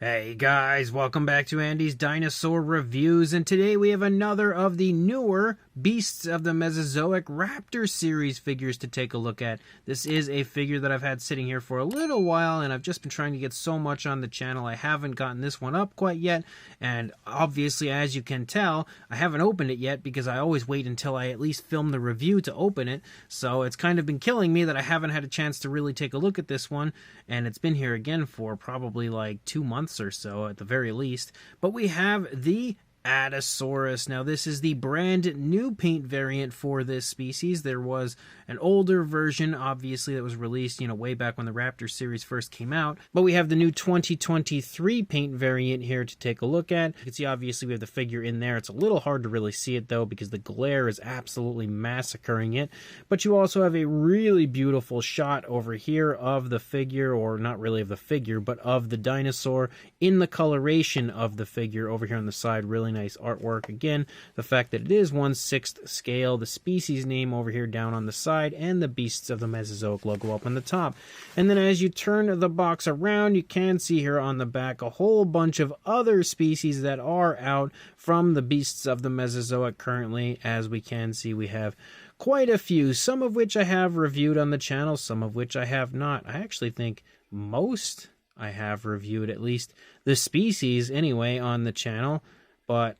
Hey guys, welcome back to Andy's Dinosaur Reviews, and today we have another of the newer Beasts of the Mesozoic Raptor Series figures to take a look at. This is a figure that I've had sitting here for a little while, and I've just been trying to get so much on the channel. I haven't gotten this one up quite yet, and obviously, as you can tell, I haven't opened it yet because I always wait until I at least film the review to open it, so it's kind of been killing me that I haven't had a chance to really take a look at this one, and it's been here again for probably like 2 months or so at the very least. But we have the Adasaurus. Now this is the brand new paint variant for this species. There was an older version, obviously, that was released, way back when the Raptor series first came out. But we have the new 2023 paint variant here to take a look at. You can see, obviously, we have the figure in there. It's a little hard to really see it, though, because the glare is absolutely massacring it. But you also have a really beautiful shot over here of the figure, or not really of the figure, but of the dinosaur in the coloration of the figure over here on the side. Really nice artwork. Again, the fact that it is 1/6 scale, the species name over here down on the side, and the Beasts of the Mesozoic logo up on the top. And then as you turn the box around, you can see here on the back a whole bunch of other species that are out from the Beasts of the Mesozoic currently. As we can see, we have quite a few, some of which I have reviewed on the channel, some of which I have not. I actually think most I have reviewed, at least the species anyway, on the channel, but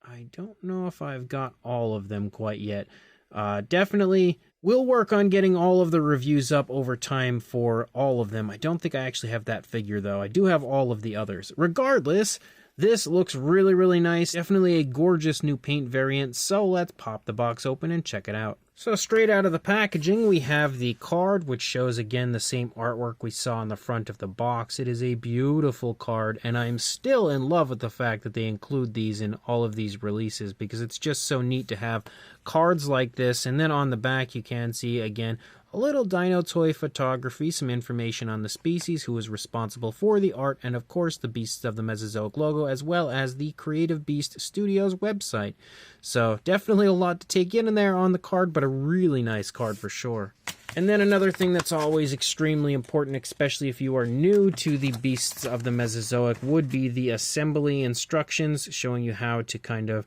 I don't know if I've got all of them quite yet. Definitely we'll work on getting all of the reviews up over time for all of them. I don't think I actually have that figure, though. I do have all of the others. Regardless, this looks really, really nice. Definitely a gorgeous new paint variant, so let's pop the box open and check it out. So straight out of the packaging, we have the card, which shows again the same artwork we saw on the front of the box. It is a beautiful card, and I'm still in love with the fact that they include these in all of these releases, because it's just so neat to have cards like this. And then on the back, you can see again a little dino toy photography, some information on the species, who was responsible for the art, and of course the Beasts of the Mesozoic logo, as well as the Creative Beast Studios website. So definitely a lot to take in there on the card, but a really nice card for sure. And then another thing that's always extremely important, especially if you are new to the Beasts of the Mesozoic, would be the assembly instructions, showing you how to kind of,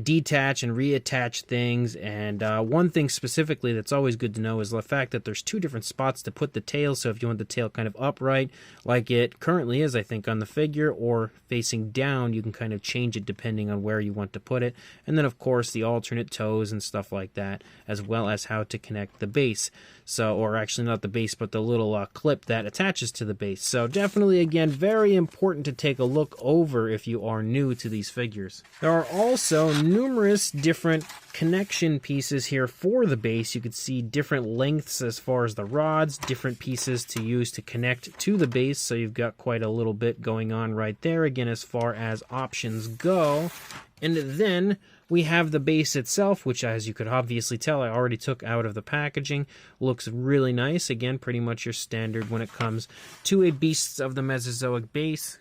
detach and reattach things. And one thing specifically that's always good to know is the fact that there's two different spots to put the tail. So if you want the tail kind of upright, like it currently is, I think, on the figure, or facing down, you can kind of change it depending on where you want to put it. And then, of course, the alternate toes and stuff like that, as well as how to connect the base. So, or actually not the base, but the little clip that attaches to the base. So definitely, again, very important to take a look over if you are new to these figures. There are also numerous different connection pieces here for the base. You could see different lengths as far as the rods, different pieces to use to connect to the base. So you've got quite a little bit going on right there, again, as far as options go. And then we have the base itself, which, as you could obviously tell, I already took out of the packaging. Looks really nice. Again, pretty much your standard when it comes to a Beasts of the Mesozoic base.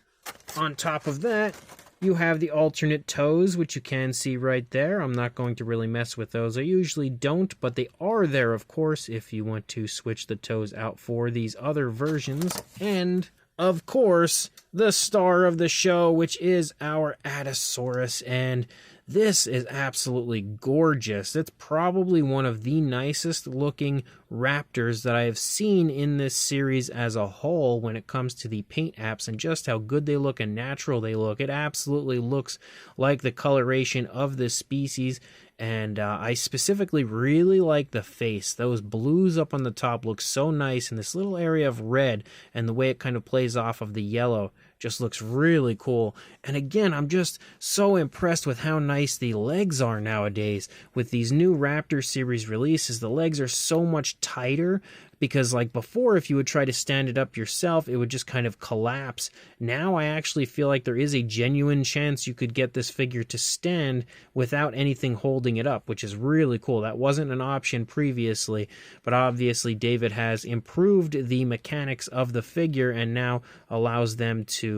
On top of that, you have the alternate toes, which you can see right there. I'm not going to really mess with those. I usually don't, but they are there, of course, if you want to switch the toes out for these other versions. And, of course, the star of the show, which is our Adasaurus. And this is absolutely gorgeous. It's probably one of the nicest looking raptors that I have seen in this series as a whole when it comes to the paint apps and just how good they look and natural they look. It absolutely looks like the coloration of this species. And I specifically really like the face. Those blues up on the top look so nice, and this little area of red and the way it kind of plays off of the yellow just looks really cool. And again, I'm just so impressed with how nice the legs are nowadays. With these new Raptor series releases, the legs are so much tighter, because like before, if you would try to stand it up yourself, it would just kind of collapse. Now I actually feel like there is a genuine chance you could get this figure to stand without anything holding it up, which is really cool. That wasn't an option previously, but obviously David has improved the mechanics of the figure and now allows them to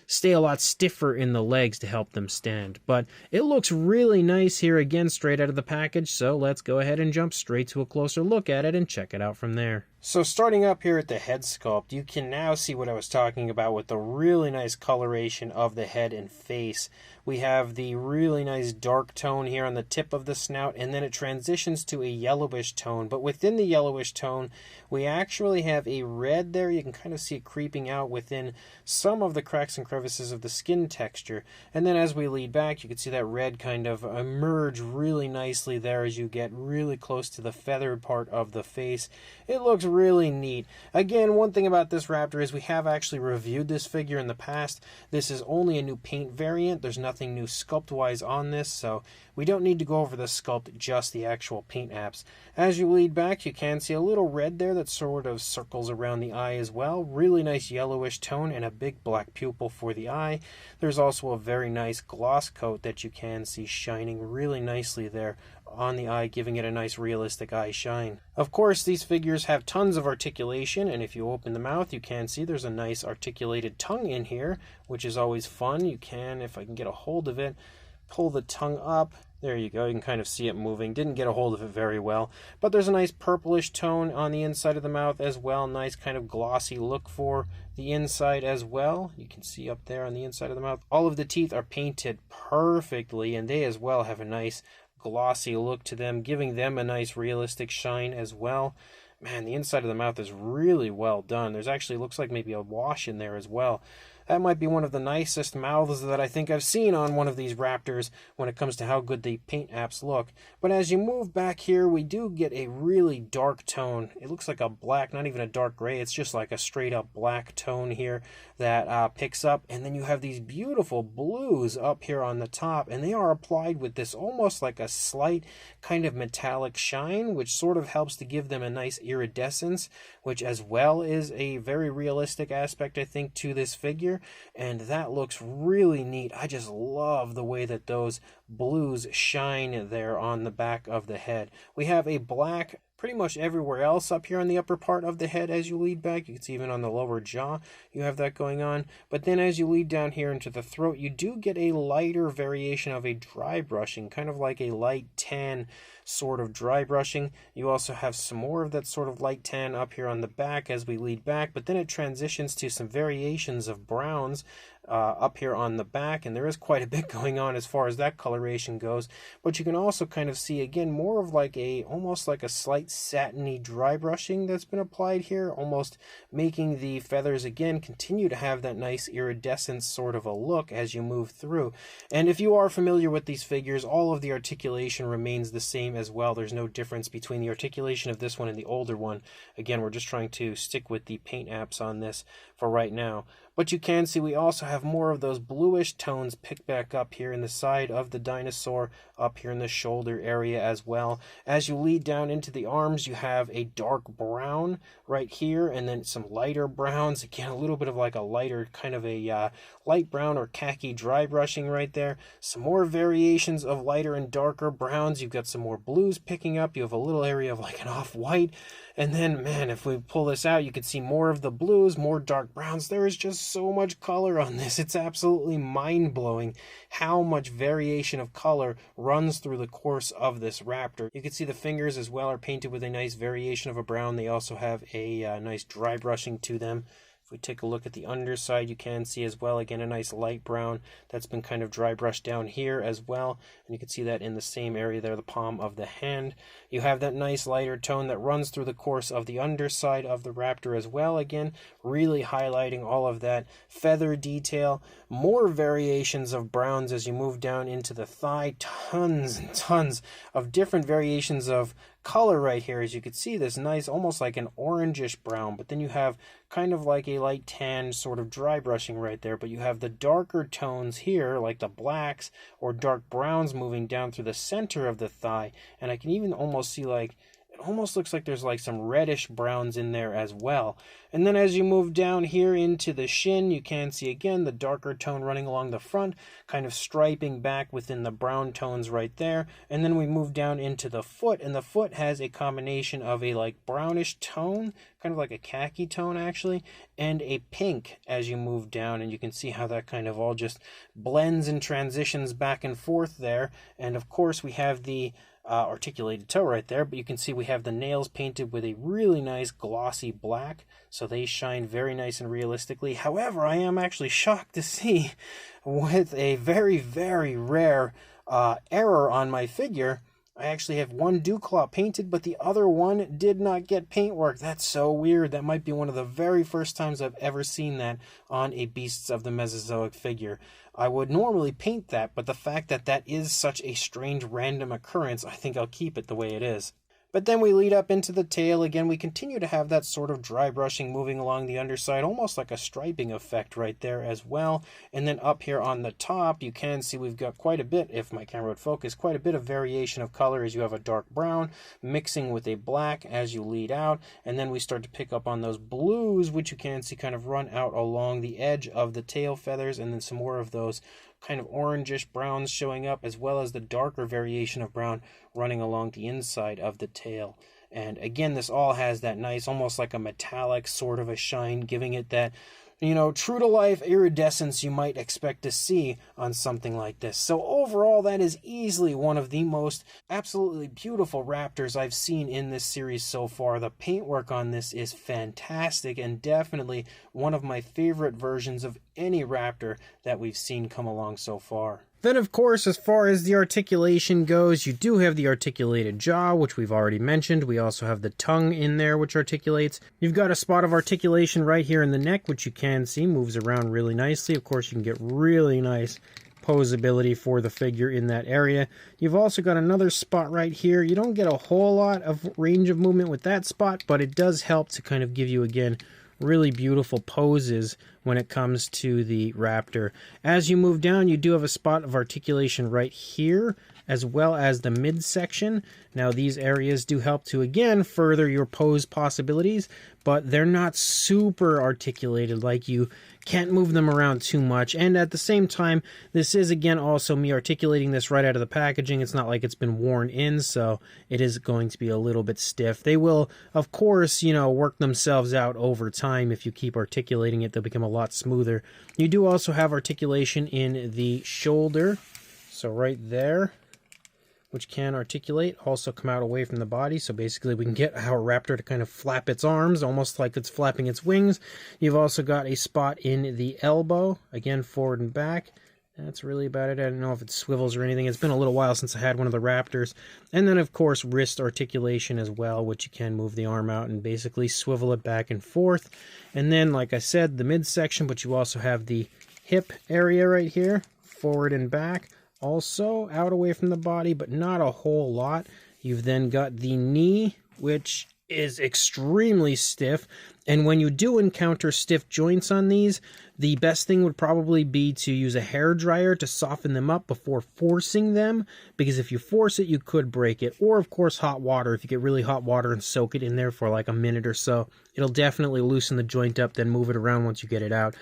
stay a lot stiffer in the legs to help them stand. But it looks really nice here, again, straight out of the package, so let's go ahead and jump straight to a closer look at it and check it out from there. So starting up here at the head sculpt, you can now see what I was talking about with the really nice coloration of the head and face. We have the really nice dark tone here on the tip of the snout, and then it transitions to a yellowish tone. But within the yellowish tone, we actually have a red there. You can kind of see it creeping out within some of the cracks and crevices of the skin texture. And then as we lead back, you can see that red kind of emerge really nicely there as you get really close to the feathered part of the face. It looks really neat. Again, one thing about this Raptor is we have actually reviewed this figure in the past. This is only a new paint variant. There's nothing new sculpt-wise on this, so we don't need to go over the sculpt, just the actual paint apps. As you lead back, you can see a little red there that sort of circles around the eye as well. Really nice yellowish tone and a big black pupil for the eye. There's also a very nice gloss coat that you can see shining really nicely there on the eye, giving it a nice realistic eye shine. Of course, these figures have tons of articulation, and if you open the mouth, you can see there's a nice articulated tongue in here, which is always fun. You can, if I can get a hold of it, pull the tongue up. There you go. You can kind of see it moving. Didn't get a hold of it very well, but there's a nice purplish tone on the inside of the mouth as well. Nice kind of glossy look for the inside as well. You can see up there on the inside of the mouth. All of the teeth are painted perfectly, and they as well have a nice glossy look to them, giving them a nice realistic shine as well. Man, the inside of the mouth is really well done. There's actually, looks like maybe a wash in there as well. That might be one of the nicest mouths that I think I've seen on one of these Raptors when it comes to how good the paint apps look. But as you move back here, we do get a really dark tone. It looks like a black, not even a dark gray. It's just like a straight up black tone here that picks up. And then you have these beautiful blues up here on the top, and they are applied with this almost like a slight kind of metallic shine, which sort of helps to give them a nice iridescence, which as well is a very realistic aspect, I think, to this figure. And that looks really neat. I just love the way that those blues shine there on the back of the head. We have a black pretty much everywhere else up here on the upper part of the head as you lead back. You can see even on the lower jaw you have that going on. But then as you lead down here into the throat, you do get a lighter variation of a dry brushing, kind of like a light tan sort of dry brushing. You also have some more of that sort of light tan up here on the back as we lead back, but then it transitions to some variations of browns up here on the back, and there is quite a bit going on as far as that coloration goes. But you can also kind of see again more of like a almost like a slight satiny dry brushing that's been applied here, almost making the feathers again continue to have that nice iridescent sort of a look as you move through. And if you are familiar with these figures, all of the articulation remains the same as well. There's no difference between the articulation of this one and the older one. Again, we're just trying to stick with the paint apps on this for right now. But you can see we also have more of those bluish tones picked back up here in the side of the dinosaur, up here in the shoulder area as well. As you lead down into the arms, you have a dark brown right here, and then some lighter browns. Again, a little bit of like a lighter kind of a light brown or khaki dry brushing right there. Some more variations of lighter and darker browns. You've got some more blues picking up. You have a little area of like an off-white. And then, man, if we pull this out, you can see more of the blues, more dark browns. There is just so much color on this. It's absolutely mind-blowing how much variation of color runs through the course of this Raptor. You can see the fingers as well are painted with a nice variation of a brown. They also have a nice dry brushing to them. If we take a look at the underside, you can see as well, again, a nice light brown that's been kind of dry brushed down here as well. And you can see that in the same area there, the palm of the hand. You have that nice lighter tone that runs through the course of the underside of the Raptor as well. Again, really highlighting all of that feather detail. More variations of browns as you move down into the thigh. Tons and tons of different variations of color right here. As you can see, this nice, almost like an orangish brown, but then you have kind of like a light tan sort of dry brushing right there, but you have the darker tones here, like the blacks or dark browns moving down through the center of the thigh, and I can even almost see like, it almost looks like there's like some reddish browns in there as well. And then as you move down here into the shin, you can see again the darker tone running along the front, kind of striping back within the brown tones right there. And then we move down into the foot, and the foot has a combination of a like brownish tone, kind of like a khaki tone actually, and a pink as you move down, and you can see how that kind of all just blends and transitions back and forth there. And of course we have the articulated toe right there, but you can see we have the nails painted with a really nice glossy black, so they shine very nice and realistically. However, I am actually shocked to see, with a very, very rare error on my figure, I actually have one dew claw painted, but the other one did not get paintwork. That's so weird. That might be one of the very first times I've ever seen that on a Beasts of the Mesozoic figure. I would normally paint that, but the fact that that is such a strange random occurrence, I think I'll keep it the way it is. But then we lead up into the tail. Again, we continue to have that sort of dry brushing moving along the underside, almost like a striping effect right there as well. And then up here on the top, you can see we've got quite a bit, if my camera would focus, quite a bit of variation of color as you have a dark brown mixing with a black as you lead out. And then we start to pick up on those blues, which you can see kind of run out along the edge of the tail feathers, and then some more of those kind of orangish browns showing up, as well as the darker variation of brown running along the inside of the tail. And again, this all has that nice, almost like a metallic sort of a shine, giving it that, you know, true to life iridescence you might expect to see on something like this. So overall, that is easily one of the most absolutely beautiful Raptors I've seen in this series so far. The paintwork on this is fantastic, and definitely one of my favorite versions of any Raptor that we've seen come along so far. Then, of course, as far as the articulation goes, you do have the articulated jaw, which we've already mentioned. We also have the tongue in there, which articulates. You've got a spot of articulation right here in the neck, which you can see moves around really nicely. Of course, you can get really nice posability for the figure in that area. You've also got another spot right here. You don't get a whole lot of range of movement with that spot, but it does help to kind of give you, again, really beautiful poses when it comes to the Raptor. As you move down, you do have a spot of articulation right here, as well as the midsection. Now, these areas do help to, again, further your pose possibilities, but they're not super articulated, like you can't move them around too much. And at the same time, this is, again, also me articulating this right out of the packaging. It's not like it's been worn in, so it is going to be a little bit stiff. They will, of course, you know, work themselves out over time. If you keep articulating it, they'll become a lot smoother. You do also have articulation in the shoulder, so right there, which can articulate, also come out away from the body. So basically we can get our Raptor to kind of flap its arms, almost like it's flapping its wings. You've also got a spot in the elbow, again, forward and back. That's really about it. I don't know if it swivels or anything. It's been a little while since I had one of the Raptors. And then, of course, wrist articulation as well, which you can move the arm out and basically swivel it back and forth. And then, like I said, the midsection, but you also have the hip area right here, forward and back. Also out away from the body, but not a whole lot. You've then got the knee, which is extremely stiff. And when you do encounter stiff joints on these, the best thing would probably be to use a hair dryer to soften them up before forcing them, because if you force it, you could break it. Or, of course, hot water. If you get really hot water and soak it in there for like a minute or so, it'll definitely loosen the joint up, then move it around once you get it out.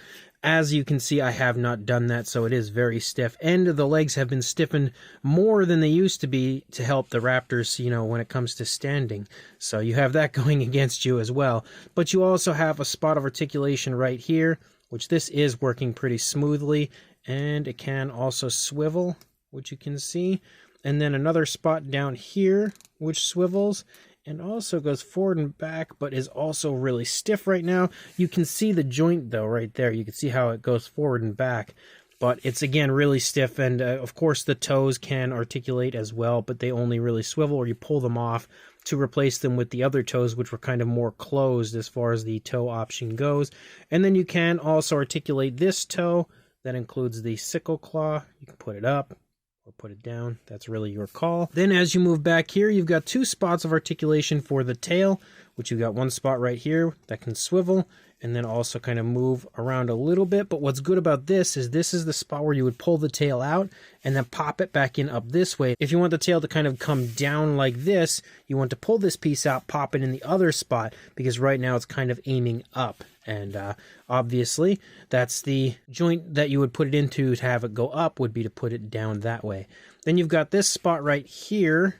As you can see, I have not done that, so it is very stiff. And the legs have been stiffened more than they used to be to help the Raptors, you know, when it comes to standing. So you have that going against you as well. But you also have a spot of articulation right here, which this is working pretty smoothly. And it can also swivel, which you can see. And then another spot down here, which swivels and also goes forward and back, but is also really stiff right now. You can see the joint, though, right there. You can see how it goes forward and back, but it's, again, really stiff. And, of course, the toes can articulate as well, but they only really swivel, or you pull them off to replace them with the other toes, which were kind of more closed as far as the toe option goes. And then you can also articulate this toe. That includes the sickle claw. You can put it up or put it down. That's really your call. Then as you move back here, you've got two spots of articulation for the tail, which you've got one spot right here that can swivel, and then also kind of move around a little bit. But what's good about this is the spot where you would pull the tail out and then pop it back in up this way. If you want the tail to kind of come down like this, you want to pull this piece out, pop it in the other spot, because right now it's kind of aiming up. And obviously that's the joint that you would put it into to have it go up, would be to put it down that way. Then you've got this spot right here,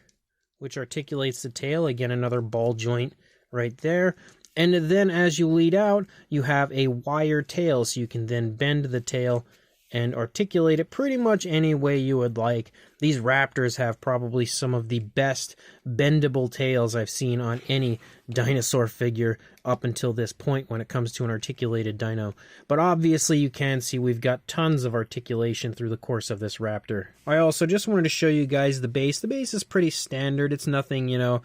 which articulates the tail. Again, another ball joint right there. And then as you lead out, you have a wire tail, so you can then bend the tail and articulate it pretty much any way you would like. These Raptors have probably some of the best bendable tails I've seen on any dinosaur figure up until this point when it comes to an articulated dino. But obviously you can see we've got tons of articulation through the course of this Raptor. I also just wanted to show you guys the base. The base is pretty standard. It's nothing, you know,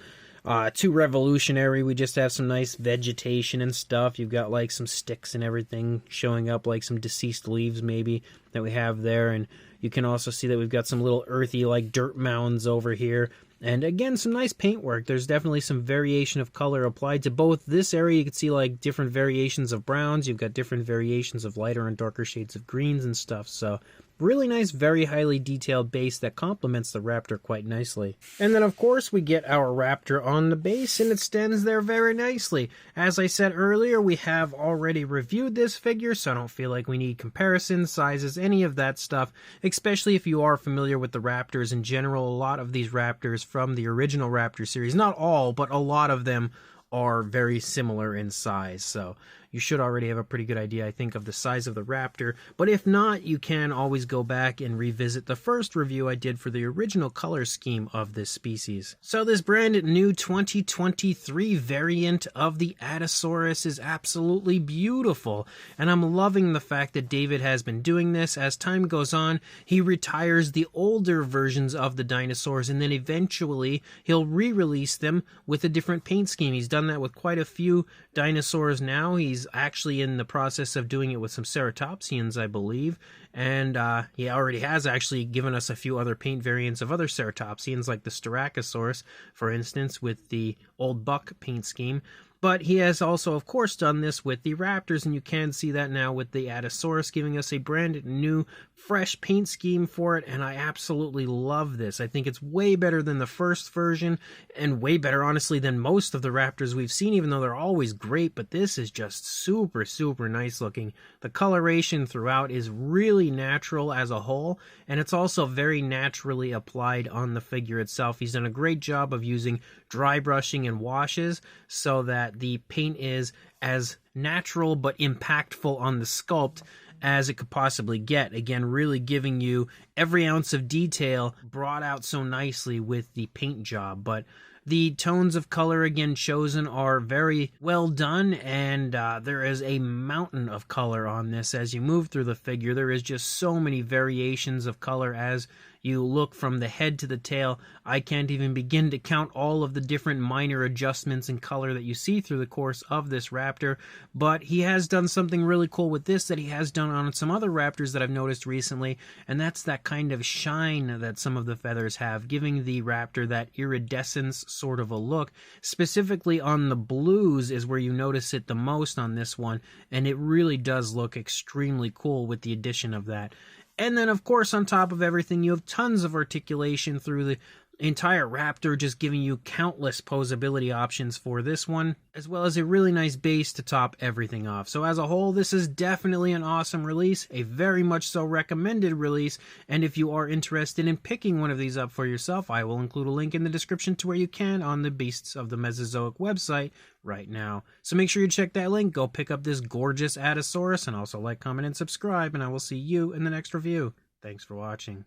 too revolutionary. We just have some nice vegetation and stuff. You've got like some sticks and everything showing up, like some deceased leaves maybe that we have there. And you can also see that we've got some little earthy like dirt mounds over here. And again, some nice paintwork. There's definitely some variation of color applied to both this area. You can see like different variations of browns. You've got different variations of lighter and darker shades of greens and stuff. So really nice, very highly detailed base that complements the Raptor quite nicely. And then of course we get our Raptor on the base, and it stands there very nicely. As I said earlier, we have already reviewed this figure, so I don't feel like we need comparisons, sizes, any of that stuff, especially if you are familiar with the Raptors in general. A lot of these Raptors from the original Raptor series, not all, but a lot of them are very similar in size, so you should already have a pretty good idea, I think, of the size of the Raptor. But if not, you can always go back and revisit the first review I did for the original color scheme of this species. So this brand new 2023 variant of the Adasaurus is absolutely beautiful, and I'm loving the fact that David has been doing this. As time goes on, he retires the older versions of the dinosaurs, and then eventually he'll re-release them with a different paint scheme. He's done that with quite a few dinosaurs now. He's actually in the process of doing it with some ceratopsians, I believe, and he already has actually given us a few other paint variants of other ceratopsians, like the Styracosaurus, for instance, with the old buck paint scheme. But he has also, of course, done this with the Raptors, and you can see that now with the Adasaurus, giving us a brand new, fresh paint scheme for it, and I absolutely love this. I think it's way better than the first version, and way better, honestly, than most of the Raptors we've seen, even though they're always great, but this is just super, super nice looking. The coloration throughout is really natural as a whole, and it's also very naturally applied on the figure itself. He's done a great job of using dry brushing and washes so that the paint is as natural but impactful on the sculpt as it could possibly get. Again, really giving you every ounce of detail brought out so nicely with the paint job. But the tones of color, again, chosen are very well done, and there is a mountain of color on this as you move through the figure. There is just so many variations of color as you look from the head to the tail. I can't even begin to count all of the different minor adjustments in color that you see through the course of this Raptor, but he has done something really cool with this that he has done on some other Raptors that I've noticed recently, and that's that kind of shine that some of the feathers have, giving the Raptor that iridescence sort of a look. Specifically on the blues is where you notice it the most on this one, and it really does look extremely cool with the addition of that. And then, of course, on top of everything, you have tons of articulation through the entire Raptor, just giving you countless posability options for this one, as well as a really nice base to top everything off. So as a whole, this is definitely an awesome release, a very much so recommended release, and if you are interested in picking one of these up for yourself, I will include a link in the description to where you can on the Beasts of the Mesozoic website right now. So make sure you check that link, go pick up this gorgeous Adasaurus, and also like, comment, and subscribe, and I will see you in the next review. Thanks for watching.